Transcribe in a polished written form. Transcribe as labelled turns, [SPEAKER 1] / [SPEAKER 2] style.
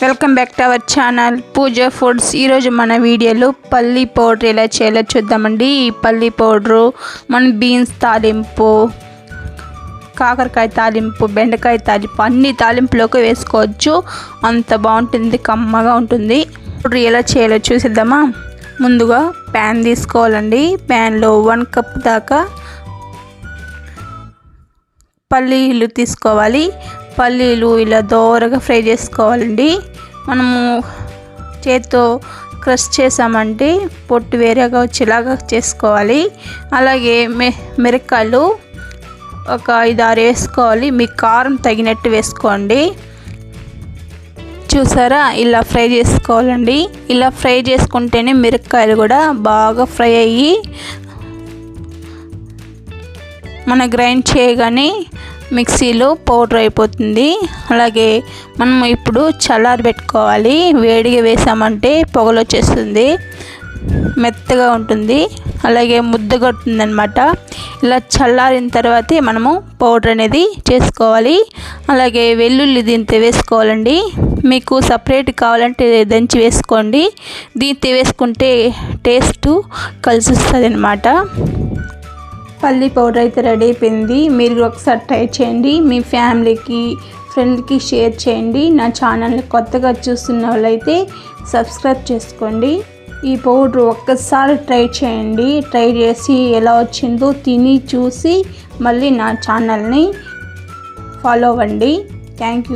[SPEAKER 1] Welcome back to our channel Pooja foods. ఈరోజు మన వీడియోలో పల్లి పౌడర్ ఎలా చేయాలో చూద్దామండి. ఈ పల్లి పౌడరు మన బీన్స్ తాలింపు, కాకరకాయ తాలింపు, బెండకాయ తాలింపు అన్ని తాలింపులోకి వేసుకోవచ్చు. అంత బాగుంటుంది, కమ్మగా ఉంటుంది. పౌడర్ ఎలా చేయాలో చూసిద్దామా. ముందుగా ప్యాన్ తీసుకోవాలండి. ప్యాన్లో 1 కప్ దాకా పల్లీలు తీసుకోవాలి. పల్లీలు ఇలా దోరగా ఫ్రై చేసుకోవాలండి. మనము చేత్తో క్రష్ చేసామంటే పొట్టు వేరేగా వచ్చేలాగా చేసుకోవాలి. అలాగే మిరపకాయలు ఒక 5-6 వేసుకోవాలి. మీ కారం తగినట్టు వేసుకోండి. చూసారా, ఇలా ఫ్రై చేసుకోవాలండి. ఇలా ఫ్రై చేసుకుంటేనే మిరపకాయలు కూడా బాగా ఫ్రై అయ్యి మన గ్రైండ్ చేయగానే మిక్సీలో పౌడర్ అయిపోతుంది. అలాగే మనం ఇప్పుడు చల్లారి పెట్టుకోవాలి. వేడిగా వేసామంటే పొగలు వచ్చేస్తుంది, మెత్తగా ఉంటుంది, అలాగే ముద్దగొడుతుంది అనమాట. ఇలా చల్లారిన తర్వాతే మనము పౌడర్ అనేది చేసుకోవాలి. అలాగే వెల్లుల్లి దీంతో వేసుకోవాలండి. మీకు సపరేట్ కావాలంటే దంచి వేసుకోండి. దీంతో వేసుకుంటే టేస్ట్ కలిసి వస్తుంది అనమాట. పల్లి పౌడర్ అయితే రెడీ అయిపోయింది. మీరు ఒకసారి ట్రై చేయండి. మీ ఫ్యామిలీకి, ఫ్రెండ్కి షేర్ చేయండి. నా ఛానల్ని కొత్తగా చూస్తున్న వాళ్ళైతే సబ్స్క్రైబ్ చేసుకోండి. ఈ పౌడర్ ఒక్కసారి ట్రై చేయండి. ట్రై చేసి ఎలా వచ్చిందో తిని చూసి మళ్ళీ నా ఛానల్ని ఫాలో అవ్వండి. Thank you.